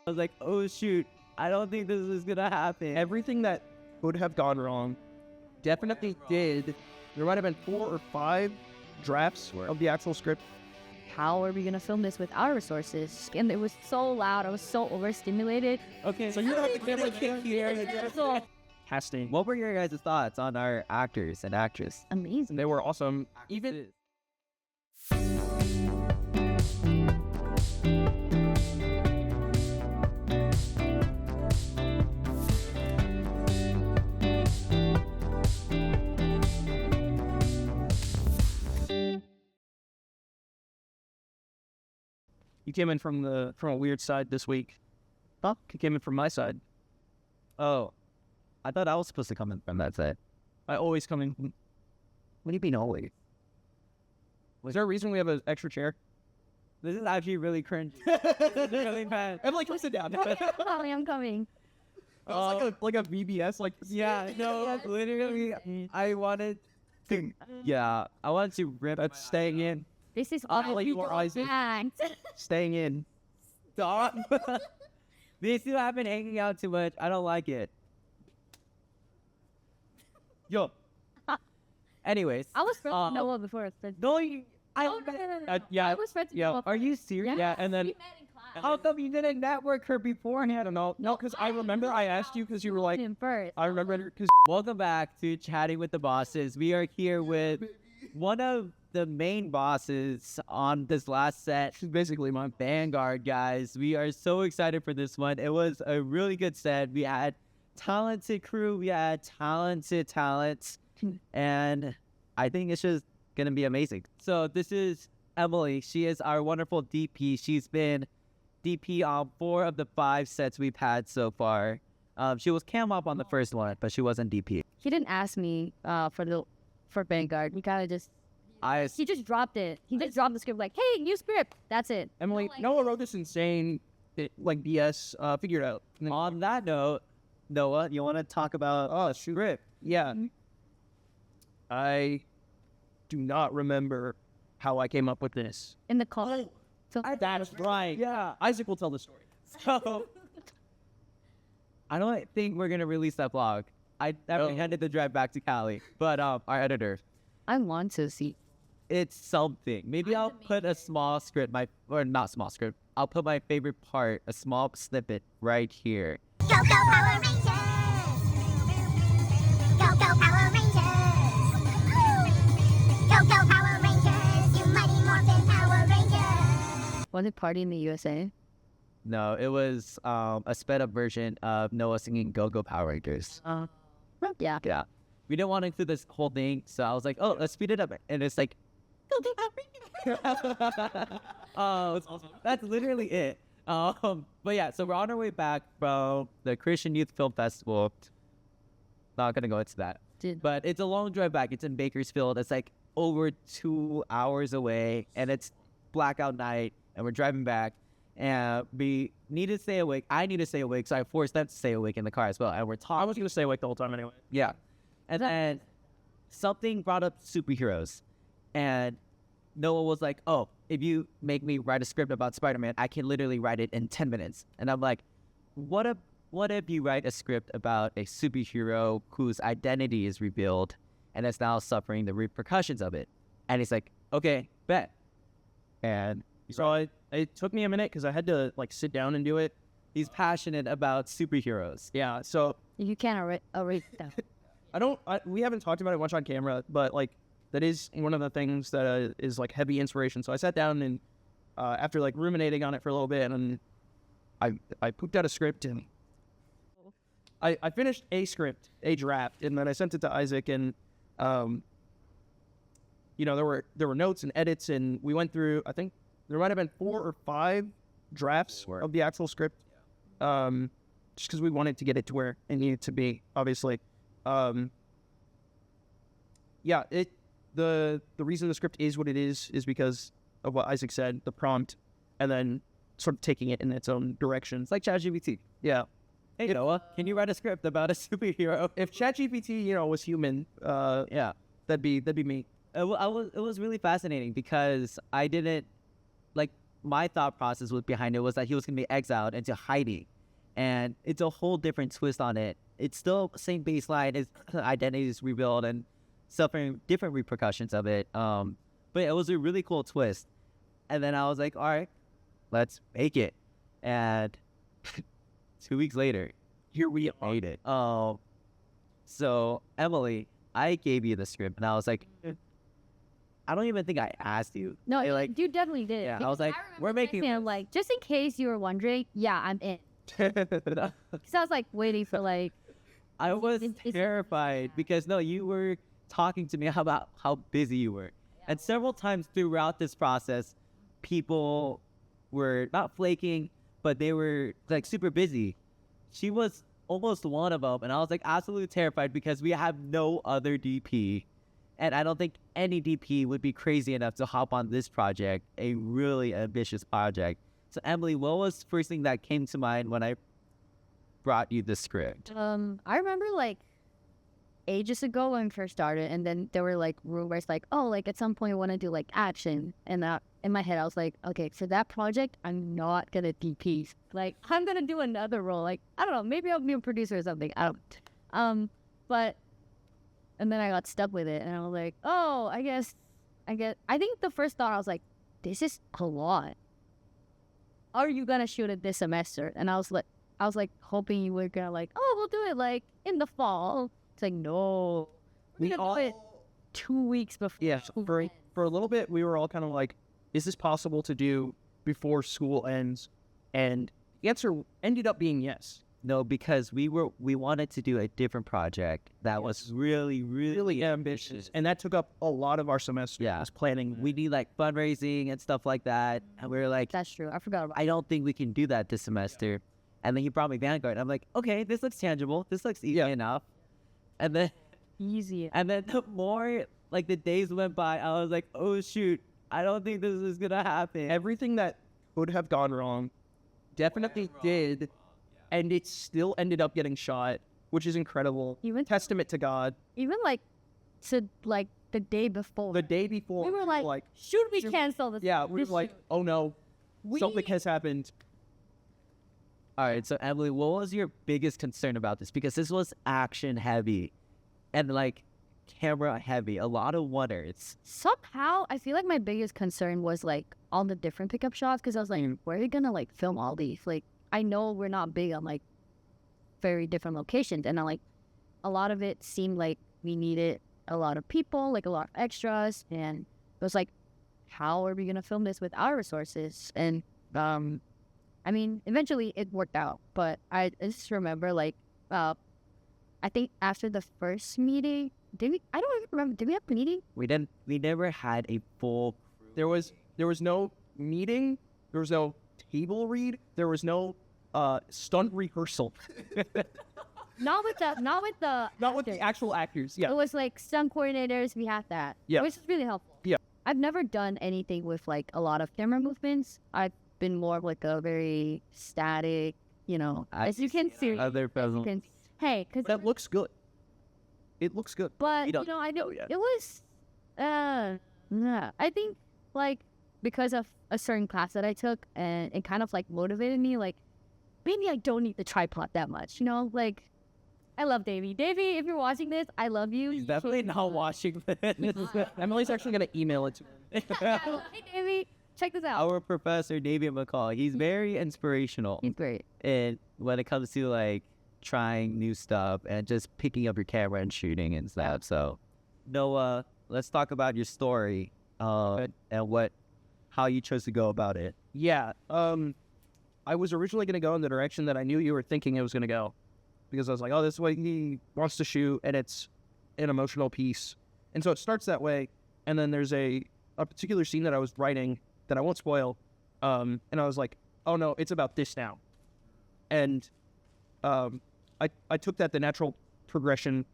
I was like, oh shoot, I don't think this is gonna happen. Everything that could have gone wrong definitely did. There might have been 4 or 5 drafts of the actual script. How are we gonna film this with our resources? And it was so loud. I was so overstimulated. Okay, So you have the camera here. Casting. what were your guys' thoughts on our actors and actress? Amazing. They were awesome. Even you came in from a weird side this week. Huh? You came in from my side. Oh, I thought I was supposed to come in from that side. I always come in. What do you mean always? Is there a reason we have an extra chair? This is actually really cringe. really bad. Emily, come sit down. Holly, I'm coming. like a VBS, like Yeah, no, literally, I wanted to. Yeah, I wanted to rip. that's staying in. This is Holly, all you are Isaac. Staying in. Stop. These two have been hanging out too much. I don't like it. Yo. Anyways. I was friends with Noah before. So. No, you. I. Oh, no. Yeah. I was friends with yeah. Noah. Are you serious? Yeah, and then We met in class. How come you didn't network her beforehand? I don't know. No, because I remember I asked you because you were like, him first. I remember because Welcome back to Chatting with the Bosses. We are here with one of the main bosses on this last set. she's basically my Vanguard, guys. We are so excited for this one. It was a really good set. We had talented crew. We had talented talents. And I think it's just going to be amazing. So this is Emily. She is our wonderful DP. She's been DP on 4 of the 5 sets we've had so far. She was cam up on the first one, but she wasn't DP. He didn't ask me for Vanguard. He kind of just he just dropped it. He just dropped the script like, hey, new script. That's it. Emily, Noah wrote this insane, BS, figure it out. And then- On that note, Noah, you want to talk about script? Yeah. I do not remember how I came up with this. In the call. So That is right. Yeah. Isaac will tell the story. So, I don't think we're going to release that vlog. I apprehended the drive back to Cali. But our editor, I want to see. it's something. Maybe I'll put a small script, or not small script. I'll put my favorite part, a small snippet right here. Go, go, Power Rangers! Go, go, Power Rangers! Go, go, Power Rangers! You mighty morphin Power Rangers! Was it Party in the USA? No, it was a sped up version of Noah singing Go Go Power Rangers. Yeah. Yeah. We didn't want to include this whole thing, so I was like, oh, let's speed it up. And it's like, Go Go Power Rangers! Oh, that's literally it. But yeah, so we're on our way back from the Christian Youth Film Festival. Not gonna go into that. But it's a long drive back. It's in Bakersfield. It's like over 2 hours away, and it's blackout night, and we're driving back. And we need to stay awake. I need to stay awake, so I forced them to stay awake in the car as well. And we're I talking. was going to stay awake the whole time anyway. Yeah. And then something brought up superheroes. And Noah was like, oh, if you make me write a script about Spider-Man, I can literally write it in 10 minutes. And I'm like, what if you write a script about a superhero whose identity is revealed and is now suffering the repercussions of it? And he's like, okay, bet. And So it took me a minute because I had to sit down and do it. he's passionate about superheroes. Yeah. So You can't erase that. we haven't talked about it much on camera, but that is one of the things that is heavy inspiration. So I sat down and after ruminating on it for a little bit, and I pooped out a script, and I finished a script, a draft, and then I sent it to Isaac, and there were notes and edits, and we went through. I think there might have been 4 or 5 drafts of the actual script, just because we wanted to get it to where it needed to be, obviously. Yeah, the reason the script is what it is because of what Isaac said, the prompt, and then sort of taking it in its own direction. It's like ChatGPT. Yeah. Hey, Noah, can you write a script about a superhero? If ChatGPT, was human, Yeah. that'd be me. It was really fascinating because I didn't, my thought process was behind it was that he was gonna be exiled into hiding, and it's a whole different twist on it. It's still same baseline, his identity is revealed and suffering different repercussions of it. But it was a really cool twist. And then I was like, all right, let's make it. And 2 weeks later, Here we are. made it. So Emily, I gave you the script, and I was like, I don't even think I asked you. No, like, you definitely did. yeah, I Because was like, remember we're making texting him, this. like, just in case you were wondering, yeah, I'm in. Because I was like waiting for like, I was It's- terrified because no, you were talking to me about how busy you were, and several times throughout this process, people were not flaking, but they were like super busy. She was almost one of them, and I was like absolutely terrified because we have no other DP, and I don't think any DP would be crazy enough to hop on this project, a really ambitious project. So Emily, what was the first thing that came to mind when I brought you the script? I remember like ages ago when we first started, and then there were like rumors like, oh, like at some point I want to do like action, and that in my head I was like, okay, for that project I'm not gonna DP, like I'm gonna do another role, like I don't know, maybe I'll be a producer or something, I don't. But and then I got stuck with it, and I was like, oh, I think the first thought I was like, this is a lot. Are you gonna shoot it this semester? And I was like hoping you were gonna like, oh, we'll do it like in the fall. It's like, no, We we're gonna do it 2 weeks before. Yeah, school for ends. a little bit, we were all kind of like, is this possible to do before school ends? And the answer ended up being yes. No, because we wanted to do a different project that was really, Really ambitious. And that took up a lot of our semester. Yeah. Was planning. we need like fundraising and stuff like that. And we were like, That's true. I forgot about. I don't think we can do that this semester. And then he brought me Vanguard. I'm like, okay, this looks tangible. This looks easy Yeah. enough. And then Easy. the more like the days went by, I was like, oh shoot, I don't think this is gonna happen. Everything that could have gone wrong definitely did. And it still ended up getting shot, which is incredible. Even Testament to God. even like to like the day before. The day before, we were like, should we cancel this? yeah, we were this like, shoot? oh no, something has happened. All right, so Emily, what was your biggest concern about this? Because this was action heavy and like camera heavy, a lot of wonders. Somehow I feel like my biggest concern was like all the different pickup shots, because I was like, where are you gonna like film all these? Like, I know we're not big on like very different locations, and I like a lot of it seemed like we needed a lot of people, like a lot of extras, and it was like, how are we gonna film this with our resources? And I mean, eventually it worked out, but I just remember like I think after the first meeting, I don't even remember, did we have a meeting? We never had a full There was no meeting. There was no table read. There was no stunt rehearsal. Not with the Not with the actual actors. Yeah. It was like stunt coordinators. We had that. Yeah. Which is really helpful. Yeah. I've never done anything with like a lot of camera movements. I've been more of like a very static, you know, as you can see. other film. Hey, because That looks good. It looks good. but we don't you know, I know know yet. it was. Yeah. I think like because of a certain class that I took, and it kind of like motivated me. Like maybe I don't need the tripod that much. You know, like. I love Davey. Davey, if you're watching this, I love you. He's You definitely changed not my watching this. Emily's actually gonna email it to me. life. Hey, Davey, check this out. Our professor, David McCall, he's very inspirational. He's great. And when it comes to like trying new stuff and just picking up your camera and shooting and stuff. So, Noah, let's talk about your story and how you chose to go about it. Yeah. I was originally gonna go in the direction that I knew you were thinking it was gonna go, because I was like, oh, this is what he wants to shoot, and it's an emotional piece. And so it starts that way, and then there's a particular scene that I was writing that I won't spoil, and I was like, oh no, it's about this now. And I took that the natural progression.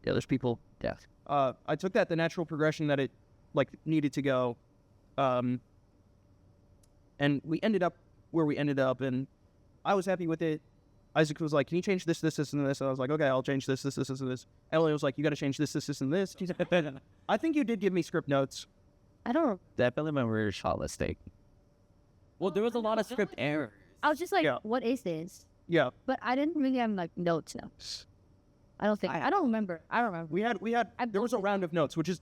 Yeah, there's people. Yeah. I took that the natural progression that it like needed to go, and we ended up where we ended up, and I was happy with it. Isaac was like, can you change this, and this? And I was like, okay, I'll change this, and this. Emily was like, you got to change this, and this. I think you did give me script notes. I don't. Definitely when we were shortlisting. Well, there was a lot of script errors. I was just like, Yeah. what is this? Yeah, But I didn't really have like notes. No. I don't think. I don't remember. I don't remember. we had there was a round of notes, which is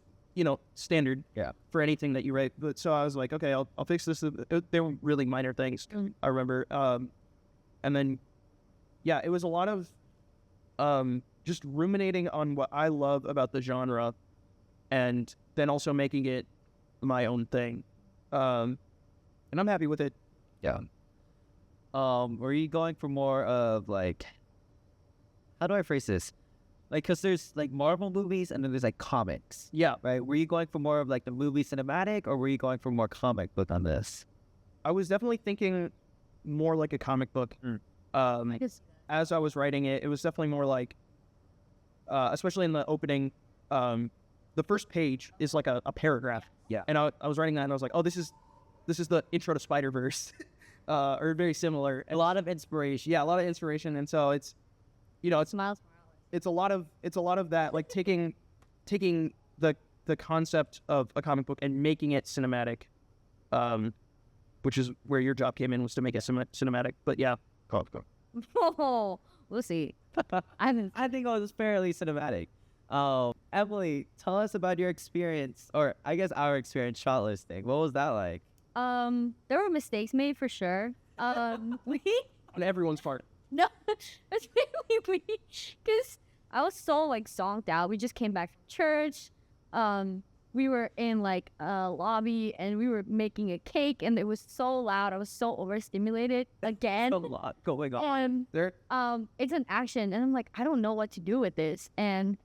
standard. Yeah. For anything that you write. But so I was like, okay, I'll fix this. They were really minor things. I remember. And then, yeah, it was a lot of just ruminating on what I love about the genre, and then also making it my own thing. And I'm happy with it. Yeah. Were you going for more of like, how do I phrase this? Like, cause there's like Marvel movies and then there's like comics, Yeah, right? Were you going for more of like the movie cinematic, or were you going for more comic book on this? I was definitely thinking more like a comic book. I guess. As I was writing it, it was definitely more like, especially in the opening, the first page is like a paragraph. Yeah. And I was writing that, and I was like, oh, this is the intro to Spider-Verse, or very similar. A lot of inspiration. Yeah, a lot of inspiration, and so it's, it's Miles. it's a lot of that, like taking the concept of a comic book and making it cinematic, which is where your job came in, was to make it cinematic. But yeah, Oh, we'll see. I haven't. I think it was fairly cinematic. Emily, tell us about your experience, or I guess our experience shortlisting. What was that like? There were mistakes made for sure. We on everyone's part. no, it's really weird because I was so like zonked out. We just came back from church. We were in like a lobby and we were making a cake, and it was so loud. I was so overstimulated again. A lot going on. And it's an action, and I'm like, I don't know what to do with this. And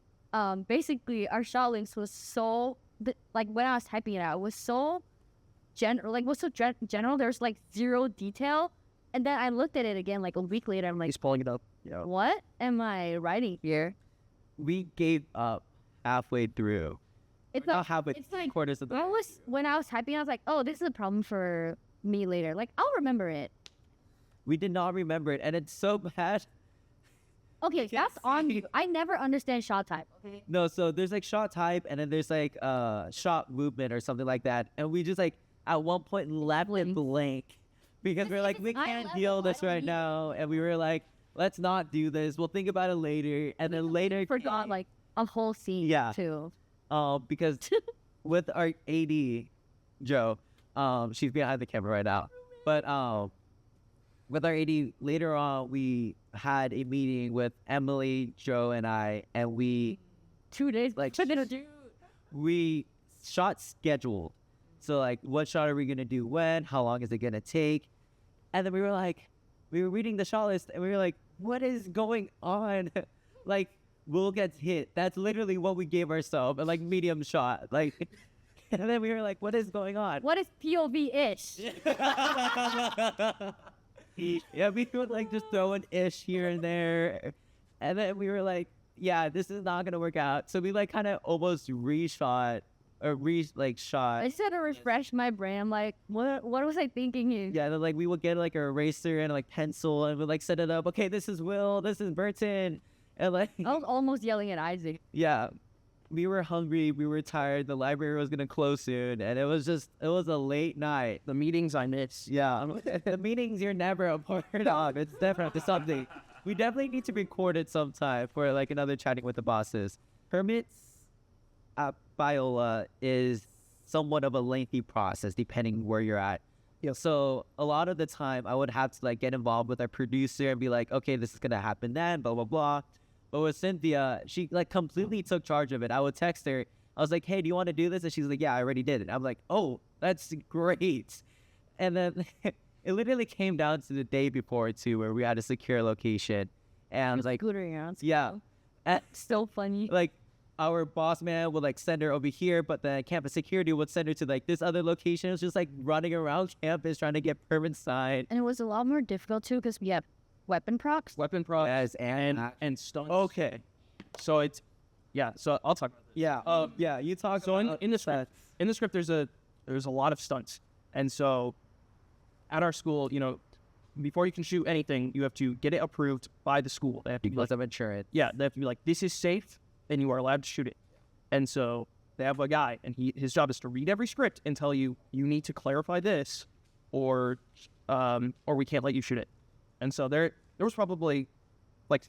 basically our shot links was so like when I was typing it out, it was so general. There's like zero detail. And then I looked at it again like a week later. I'm like, He's pulling it up. Yeah. what am I writing here? We gave up halfway through. It's Not not. halfway, It's like quarters of the. when I was typing, I was like, oh, this is a problem for me later. Like I'll remember it. We did not remember it, and it's so bad. Okay, that's on you. I never understand shot type. Okay. No, so there's like shot type, and then there's like shot movement or something like that, and we just like at one point left it blank because we're like, we I can't level, deal I this don't right need now, and we were like, let's not do this. We'll think about it later, and then later Forgot like a whole scene. Yeah. Too. because with our AD, Joe, she's behind the camera right now, but with our AD later on, we had a meeting with Emily, Joe, and I, and we 2 days. Like, What did I do? we shot scheduled. So like, what shot are we gonna do when? How long is it gonna take? And then we were reading the shot list, and we were like, what is going on? Like, we'll get hit. That's literally what we gave ourselves, like medium shot. Like, and then we were like, what is going on? What is POV ish? Yeah, we would like just throw an ish here and there, and then we were like, yeah, this is not gonna work out. So we like kind of almost reshot or shot. I just had to refresh my brain. I'm like, what was I thinking here? Yeah, then like we would get like a eraser and like pencil, and we'd like set it up. Okay, this is Will, this is Burton, and like I was almost yelling at Isaac. yeah, we were hungry, we were tired. The library was gonna close soon, and it was a late night. The meetings I miss. Yeah, the meetings you're never a part of. It's definitely something. We definitely need to record it sometime for like another chatting with the bosses. Permits at Biola is somewhat of a lengthy process depending where you're at. Yeah. So a lot of the time I would have to like get involved with our producer and be like, okay, this is gonna happen then, blah blah blah. But with Cynthia, she like completely took charge of it. I would text her. I was like, hey, do you want to do this? And she's like, yeah, I already did it. I'm like, oh, that's great. And then it literally came down to the day before too, where we had a secure location. And I was like, Scootering around. yeah. And So funny. like our boss man would like send her over here, but then campus security would send her to like this other location. It was just like running around campus trying to get permits signed. And it was a lot more difficult too because we have weapon procs. Weapon procs Yes, and stunts. okay. So it's, yeah. So I'll talk about this. Yeah. Yeah. You talk. So about in the script, there's a lot of stunts, and so at our school, before you can shoot anything, you have to get it approved by the school. They have to be because like, of insurance. yeah, they have to be like, this is safe, and you are allowed to shoot it. And so they have a guy, and his job is to read every script and tell you need to clarify this, or we can't let you shoot it. And so there was probably like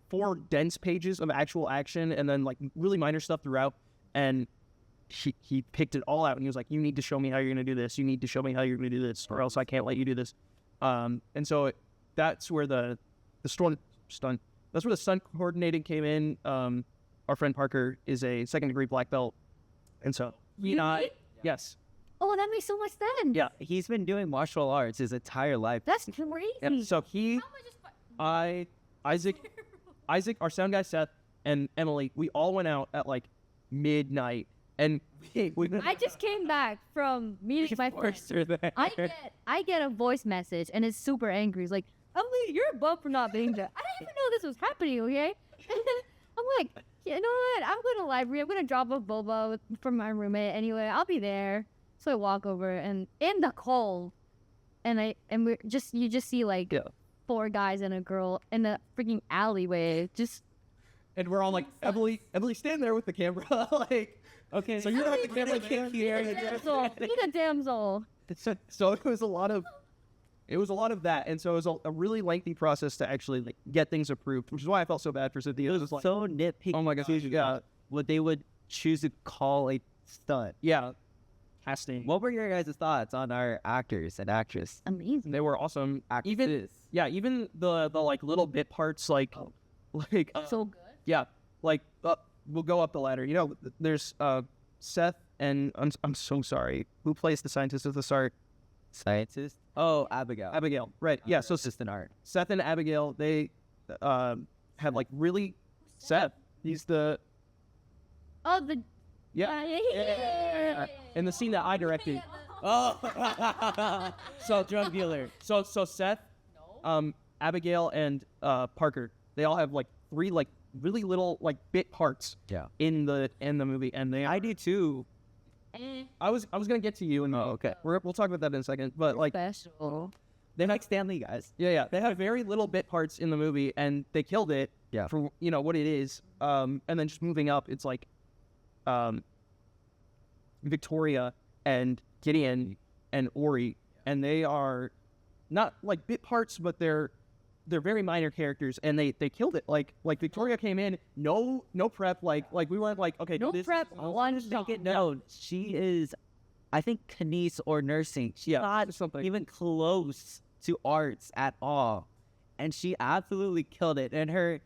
4 dense pages of actual action, and then like really minor stuff throughout. And he picked it all out, and he was like, "You need to show me how you're going to do this. You need to show me how you're going to do this, or else I can't let you do this." And so that's where the stunt. That's where the stunt coordinating came in. Our friend Parker is a 2nd degree black belt, and so yes, Oh, that makes so much sense. yeah. He's been doing martial arts his entire life. That's crazy. Yep. So Isaac, our sound guy Seth, and Emily, we all went out at like midnight, and we I just came back from meeting my friends. I get a voice message, and it's super angry. It's like, Emily, you're a bum for not being there. I didn't even know this was happening, okay? I'm like, you know what? I'm going to the library. I'm going to drop off boba from my roommate anyway. I'll be there. So I walk over, and in the cold, you just see like 4 guys and a girl in the freaking alleyway. and we're all like, Emily, stand there with the camera, like, okay, so you're not the camera here. Be the damsel. So it was a lot of that, and so it was a really lengthy process to actually like get things approved, which is why I felt so bad for Cynthia. It was like, So nitpicky. oh my gosh, yeah, What they would choose to call a stunt. yeah, casting. What were your guys' thoughts on our actors and actress? Amazing. They were awesome. Even the like little bit parts, like So good. yeah, like we'll go up the ladder. You know, there's Seth and I'm so sorry. Who plays the scientist at the start? Scientist? Oh, Abigail. Abigail, right? Yeah. So assistant art. Seth and Abigail, they had like really Seth. He's the Oh, the yeah. In the scene that I directed. Oh, so drug dealer. So Seth, Abigail, and Parker, they all have like 3 like really little like bit parts. Yeah. In the movie, and I do too. I was gonna get to you, and okay. we'll talk about that in a second. But like special. They're like Stanley guys. yeah, they have very little bit parts in the movie, and they killed it. Yeah. For what it is. And then just moving up, it's like, Victoria and Gideon and Ori, and they are not like bit parts, but they're very minor characters, and they killed it. Like Victoria came in, no prep, like we weren't like, okay, No this, prep. One Second, no, she is, I think, kinese or nursing. She's not something. even close to arts at all, and she absolutely killed it. And her,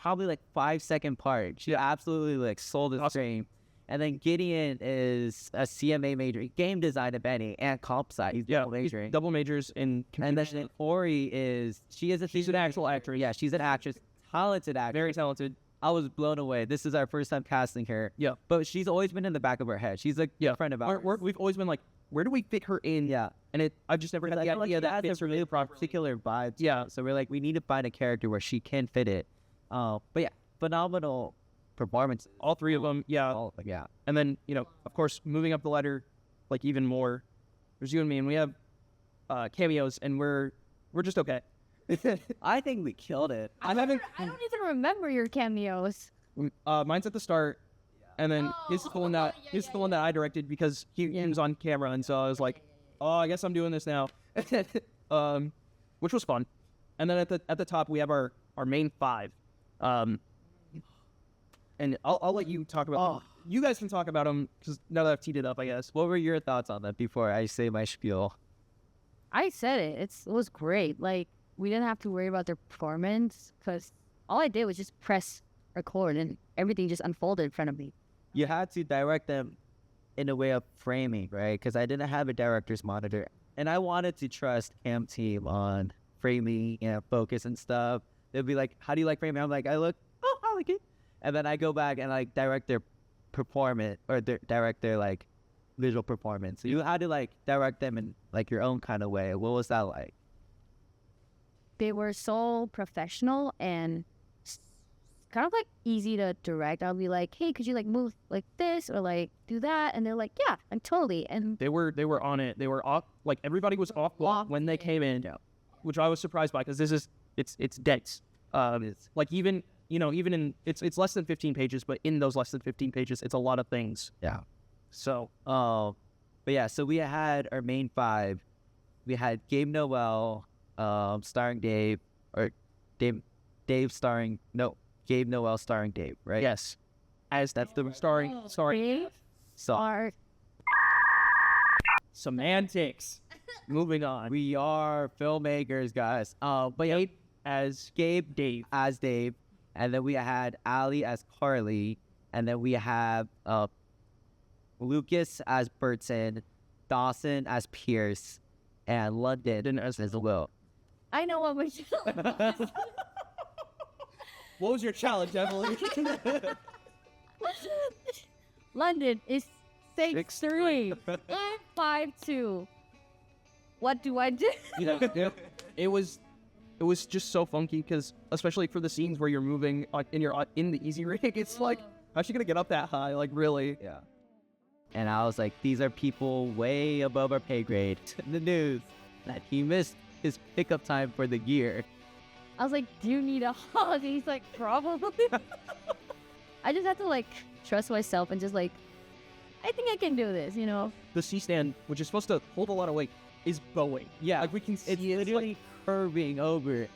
probably like 5-second part, she absolutely like sold the stream. And then Gideon is a CMA major, game design at Benny, and comp sci. He's double majoring. Double majors in And then Ori she's an actual actress. Yeah, she's an actress, talented actress. very talented. I was blown away. This is our first time casting her. Yeah. But she's always been in the back of our head. She's a friend of ours. We've always been like, where do we fit her in? Yeah. And I've just never had the idea that fits her really properly. Particular vibes. Yeah. So we're like, we need to find a character where she can fit it. But yeah, phenomenal performances. All 3 of them, yeah. All of them, yeah. And then, of course, moving up the ladder, like even more, there's you and me, and we have cameos, and we're just okay. I think we killed it. I don't even remember your cameos. Mine's at the start, and then his is the one that I directed because he was on camera, and so I was like, oh, I guess I'm doing this now, which was fun. And then at the top we have our main 5, and I'll let you talk about them. You guys can talk about them because now that I've teed it up, I guess. What were your thoughts on that before I say my spiel? I said it. It was great. Like, we didn't have to worry about their performance because all I did was just press record and everything just unfolded in front of me. You had to direct them in a way of framing, right? Because I didn't have a director's monitor, and I wanted to trust Cam team on framing and focus and stuff. They'll be like, "How do you like framing?" I'm like, "I like it," and then I go back and like direct their performance or direct their like visual performance. So you had to like direct them in like your own kind of way. What was that like? They were so professional and kind of like easy to direct. I'll be like, hey, could you like move like this or like do that? And they're like, yeah, I'm totally. And they were on it. They were off, like everybody was off block when they came in, which I was surprised by because it's dense. Like even you know, even in it's less than 15 pages, but in those less than 15 pages, it's a lot of things. Yeah. So But yeah, so we had our main five. We had Gabe Noel, starring Dave, or Dave starring Gabe Noel starring Dave, right? yes, as That's the starring Dave so are semantics. Moving on. we are filmmakers, guys. But yeah, As Gabe Dave. as Dave, and then we had Allie as Carly, and then we have Lucas as Burton, Dawson as Pierce, and London as Will. I know what we're What was your challenge, Emily? London is 6'3". I'm 5'2". What do I do? It was just so funky because, especially for the scenes where you're moving in the easy rig, it's like, how's she gonna get up that high? Like, really? Yeah. And I was like, these are people way above our pay grade. The news that he missed his pickup time for the year. I was like, do you need a hug? He's like, probably. I just had to like trust myself and just like, I think I can do this, you know? The C-stand, which is supposed to hold a lot of weight, is bowing. Yeah, Like, we can see it's it, literally curving over.